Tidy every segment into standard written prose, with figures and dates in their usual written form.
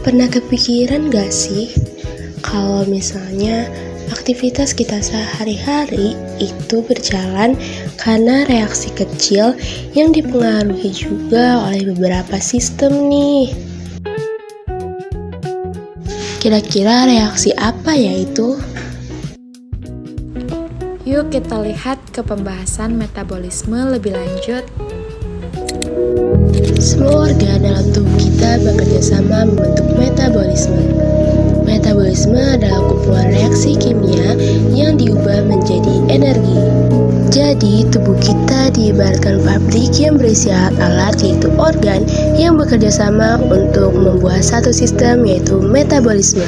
Pernah kepikiran gak sih kalau misalnya aktivitas kita sehari-hari itu berjalan karena reaksi kecil yang dipengaruhi juga oleh beberapa sistem nih. Kira-kira reaksi apa ya itu? Yuk kita lihat ke pembahasan metabolisme lebih lanjut. Semua organ dalam tubuh kita bekerja sama membentuk metabolisme. Metabolisme adalah kumpulan reaksi kimia yang diubah menjadi energi. Jadi, tubuh kita diibaratkan pabrik yang berisi alat-alat, yaitu organ yang bekerja sama untuk membuat satu sistem, yaitu metabolisme.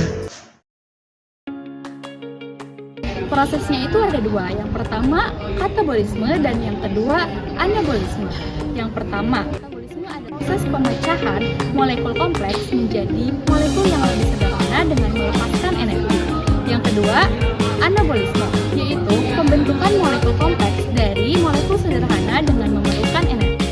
Prosesnya itu ada dua, yang pertama katabolisme dan yang kedua anabolisme. Yang pertama, katabolisme adalah proses pemecahan molekul kompleks menjadi molekul yang lebih sederhana dengan melepaskan energi. Yang kedua, anabolisme, yaitu pembentukan molekul kompleks dari molekul sederhana dengan memerlukan energi.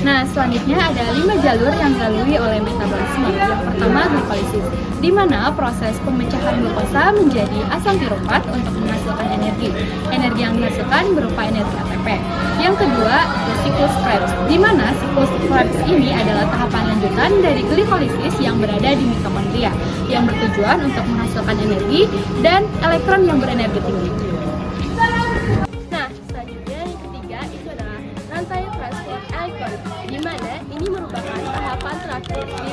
Nah, selanjutnya ada 5 jalur yang dilalui oleh metabolisme. Yang pertama, glikolisis, di mana proses pemecahan glukosa menjadi asam piruvat untuk menghasilkan energi. Energi yang dihasilkan berupa energi ATP. Yang kedua, siklus Krebs, di mana siklus Krebs ini adalah tahapan lanjutan dari glikolisis yang berada di mitokondria, yang bertujuan untuk menghasilkan energi dan elektron yang berenergi tinggi. Nah, selanjutnya yang ketiga itu adalah rantai transport elektron, di mana ini merupakan tahapan terakhir di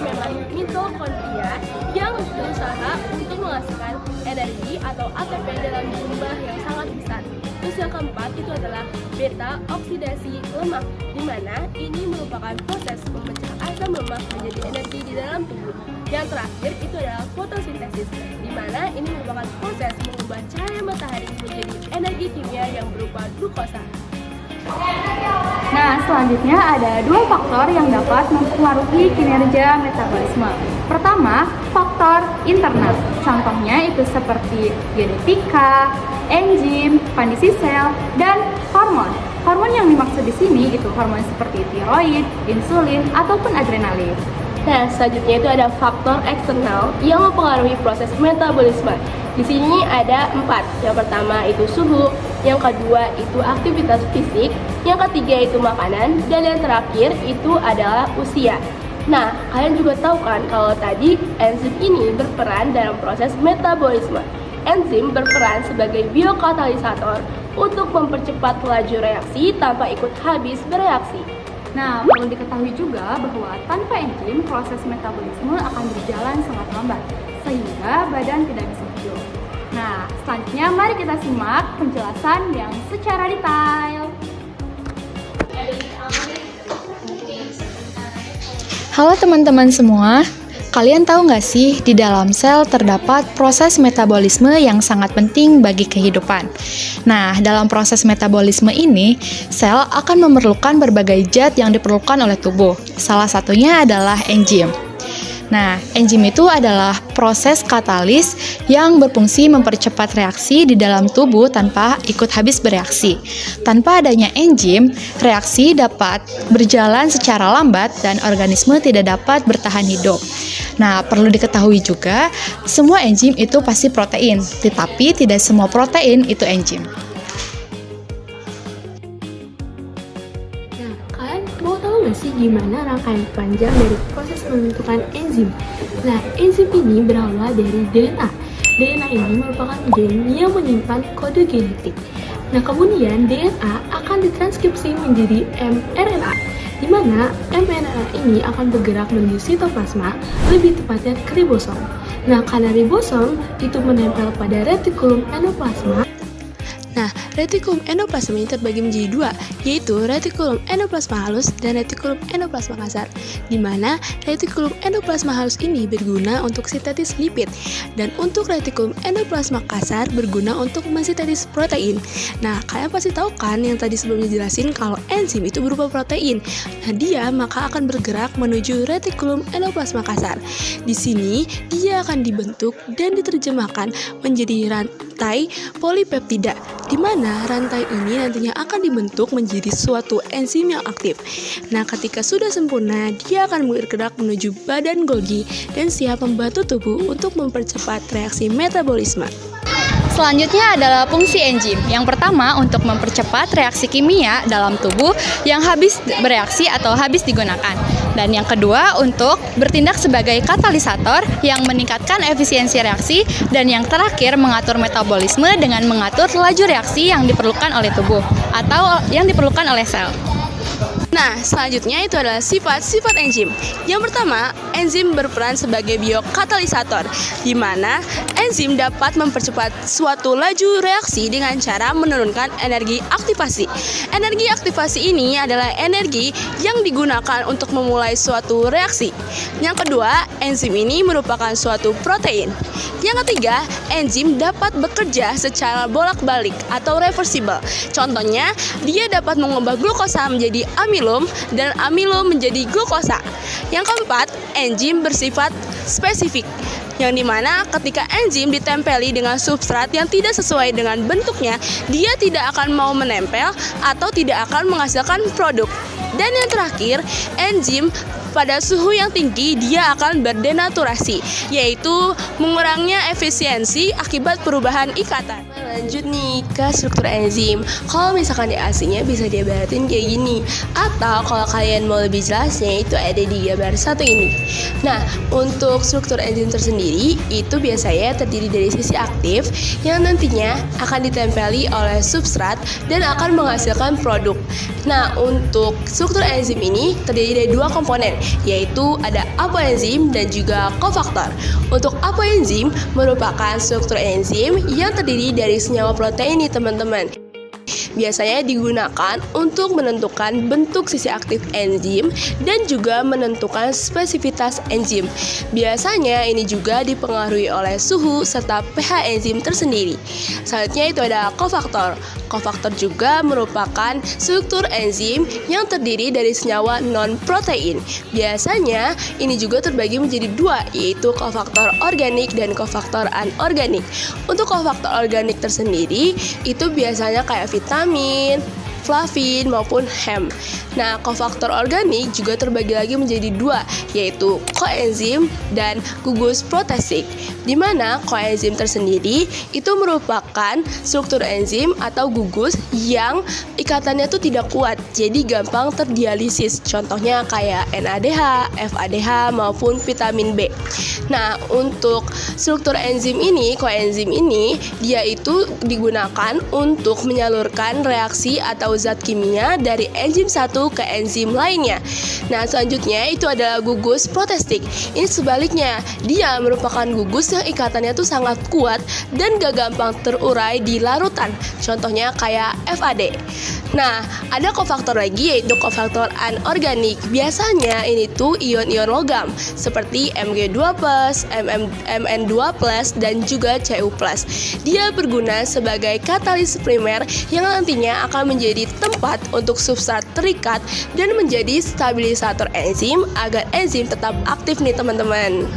mitokondria yang berusaha untuk menghasilkan energi atau ATP dalam jumlah yang sangat besar. Terus yang keempat itu adalah beta oksidasi lemak, di mana ini merupakan proses memecah asam lemak menjadi energi di dalam tubuh. Yang terakhir itu adalah fotosintesis, di mana ini merupakan proses mengubah cahaya matahari menjadi energi kimia yang berupa glukosa. Nah, selanjutnya ada dua faktor yang dapat mempengaruhi kinerja metabolisme. Pertama, faktor internal. Contohnya itu seperti genetika, enzim, kondisi sel, dan hormon. Hormon yang dimaksud di sini itu hormon seperti tiroid, insulin, ataupun adrenalin. Nah, selanjutnya itu ada faktor eksternal yang mempengaruhi proses metabolisme. Di sini ada 4. Yang pertama itu suhu, yang kedua itu aktivitas fisik, yang ketiga itu makanan, dan yang terakhir itu adalah usia. Nah, kalian juga tahu kan kalau tadi enzim ini berperan dalam proses metabolisme. Enzim berperan sebagai biokatalisator untuk mempercepat laju reaksi tanpa ikut habis bereaksi. Nah, perlu diketahui juga bahwa tanpa enzim, proses metabolisme akan berjalan sangat lambat, sehingga badan tidak bisa hidup. Nah, selanjutnya mari kita simak penjelasan yang secara detail. Halo teman-teman semua, kalian tahu nggak sih di dalam sel terdapat proses metabolisme yang sangat penting bagi kehidupan. Nah, dalam proses metabolisme ini, sel akan memerlukan berbagai zat yang diperlukan oleh tubuh. Salah satunya adalah enzim. Nah, enzim itu adalah proses katalis yang berfungsi mempercepat reaksi di dalam tubuh tanpa ikut habis bereaksi. Tanpa adanya enzim, reaksi dapat berjalan secara lambat dan organisme tidak dapat bertahan hidup. Nah, perlu diketahui juga, semua enzim itu pasti protein, tetapi tidak semua protein itu enzim. Mau tahu nggak sih gimana rangkaian panjang dari proses pembentukan enzim? Nah, enzim ini berawal dari DNA. DNA ini merupakan gen yang menyimpan kode genetik. Nah, kemudian DNA akan ditranskripsi menjadi mRNA, di mana mRNA ini akan bergerak menuju sitoplasma, lebih tepatnya ke ribosom. Nah, karena ribosom itu menempel pada retikulum endoplasma. Nah, retikulum endoplasma ini terbagi menjadi dua, yaitu retikulum endoplasma halus dan retikulum endoplasma kasar, di mana retikulum endoplasma halus ini berguna untuk sintetis lipid, dan untuk retikulum endoplasma kasar berguna untuk mensintetis protein. Nah, kalian pasti tahu kan yang tadi sebelumnya jelasin kalau enzim itu berupa protein. Nah, dia maka akan bergerak menuju retikulum endoplasma kasar. Di sini, dia akan dibentuk dan diterjemahkan menjadi rantai polipeptida, di mana mana rantai ini nantinya akan dibentuk menjadi suatu enzim yang aktif. Nah, ketika sudah sempurna, dia akan bergerak menuju badan Golgi dan siap membantu tubuh untuk mempercepat reaksi metabolisme. Selanjutnya adalah fungsi enzim. Yang pertama untuk mempercepat reaksi kimia dalam tubuh yang habis bereaksi atau habis digunakan. Dan yang kedua untuk bertindak sebagai katalisator yang meningkatkan efisiensi reaksi. Dan yang terakhir mengatur metabolisme dengan mengatur laju reaksi yang diperlukan oleh tubuh atau yang diperlukan oleh sel. Nah, selanjutnya itu adalah sifat-sifat enzim. Yang pertama, enzim berperan sebagai biokatalisator, di mana enzim dapat mempercepat suatu laju reaksi dengan cara menurunkan energi aktivasi. Energi aktivasi ini adalah energi yang digunakan untuk memulai suatu reaksi. Yang kedua, enzim ini merupakan suatu protein. Yang ketiga, enzim dapat bekerja secara bolak-balik atau reversible. Contohnya, dia dapat mengubah glukosa menjadi amilum dan amilum menjadi glukosa. Yang keempat, enzim bersifat spesifik, yang dimana ketika enzim ditempeli dengan substrat yang tidak sesuai dengan bentuknya, dia tidak akan mau menempel atau tidak akan menghasilkan produk. Dan yang terakhir, enzim pada suhu yang tinggi dia akan berdenaturasi, yaitu mengurangnya efisiensi akibat perubahan ikatan. Lanjut nih ke struktur enzim. Kalau misalkan di aslinya bisa diibaratkan kayak gini, atau kalau kalian mau lebih jelasnya itu ada di gambar satu ini. Nah, untuk struktur enzim tersendiri itu biasanya terdiri dari sisi aktif yang nantinya akan ditempeli oleh substrat dan akan menghasilkan produk. Nah, untuk struktur enzim ini terdiri dari dua komponen, yaitu ada apoenzim dan juga kofaktor. Untuk apoenzim merupakan struktur enzim yang terdiri dari senyawa protein nih teman-teman. Biasanya digunakan untuk menentukan bentuk sisi aktif enzim dan juga menentukan spesifitas enzim. Biasanya ini juga dipengaruhi oleh suhu serta pH enzim tersendiri. Selanjutnya itu ada kofaktor. Kofaktor juga merupakan struktur enzim yang terdiri dari senyawa non-protein. Biasanya ini juga terbagi menjadi dua, yaitu kofaktor organik dan kofaktor anorganik. Untuk kofaktor organik tersendiri itu biasanya kayak vitamin, flavin maupun hem. Nah, kofaktor organik juga terbagi lagi menjadi dua, yaitu koenzim dan gugus protesik. Di mana koenzim tersendiri itu merupakan struktur enzim atau gugus yang ikatannya tuh tidak kuat, jadi gampang terdialisis. Contohnya kayak NADH, FADH maupun vitamin B. Nah, untuk struktur enzim ini, koenzim ini, dia itu digunakan untuk menyalurkan reaksi atau zat kimia dari enzim satu ke enzim lainnya. Nah, selanjutnya itu adalah gugus protestik. Ini sebaliknya, dia merupakan gugus yang ikatannya tuh sangat kuat dan gak gampang terurai di larutan. Contohnya kayak FAD. Nah, ada kofaktor lagi yaitu kofaktor anorganik. Biasanya ini tuh ion-ion logam seperti Mg2+, Mn2+, dan juga Cu+. Dia berguna sebagai katalis primer yang nantinya akan menjadi tempat untuk substrat terikat dan menjadi stabilisator enzim agar enzim tetap aktif nih teman-teman.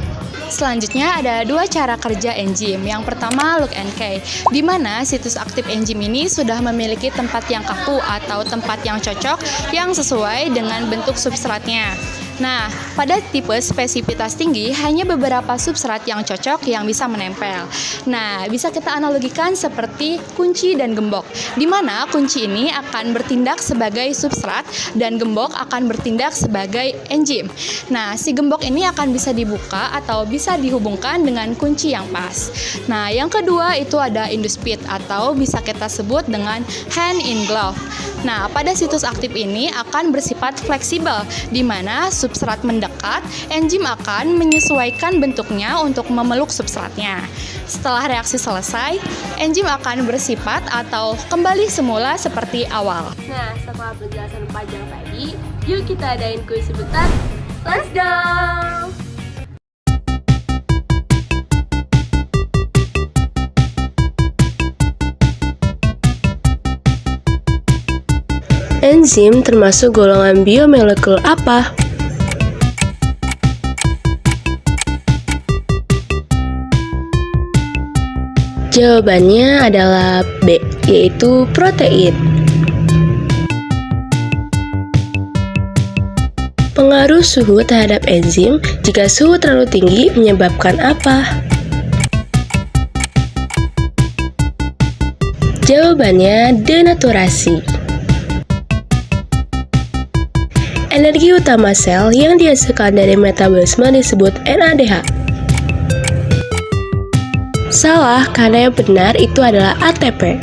Selanjutnya ada dua cara kerja enzim. Yang pertama lock and key, di mana situs aktif enzim ini sudah memiliki tempat yang kaku atau tempat yang cocok yang sesuai dengan bentuk substratnya. Nah, pada tipe spesifitas tinggi hanya beberapa substrat yang cocok yang bisa menempel. Nah, bisa kita analogikan seperti kunci dan gembok, di mana kunci ini akan bertindak sebagai substrat dan gembok akan bertindak sebagai enzim. Nah, si gembok ini akan bisa dibuka atau bisa dihubungkan dengan kunci yang pas. Nah, yang kedua itu ada induced speed atau bisa kita sebut dengan hand in glove. Nah, pada situs aktif ini akan bersifat fleksibel, di mana substrat mendekat, enzim akan menyesuaikan bentuknya untuk memeluk substratnya. Setelah reaksi selesai, enzim akan bersifat atau kembali semula seperti awal. Nah, setelah penjelasan panjang tadi, yuk kita adain kuis sebentar. Let's go! Enzim termasuk golongan biomolekul apa? Jawabannya adalah B, yaitu protein. Pengaruh suhu terhadap enzim, jika suhu terlalu tinggi menyebabkan apa? Jawabannya denaturasi. Energi utama sel yang dihasilkan dari metabolisme disebut NADH. Salah, karena yang benar itu adalah ATP.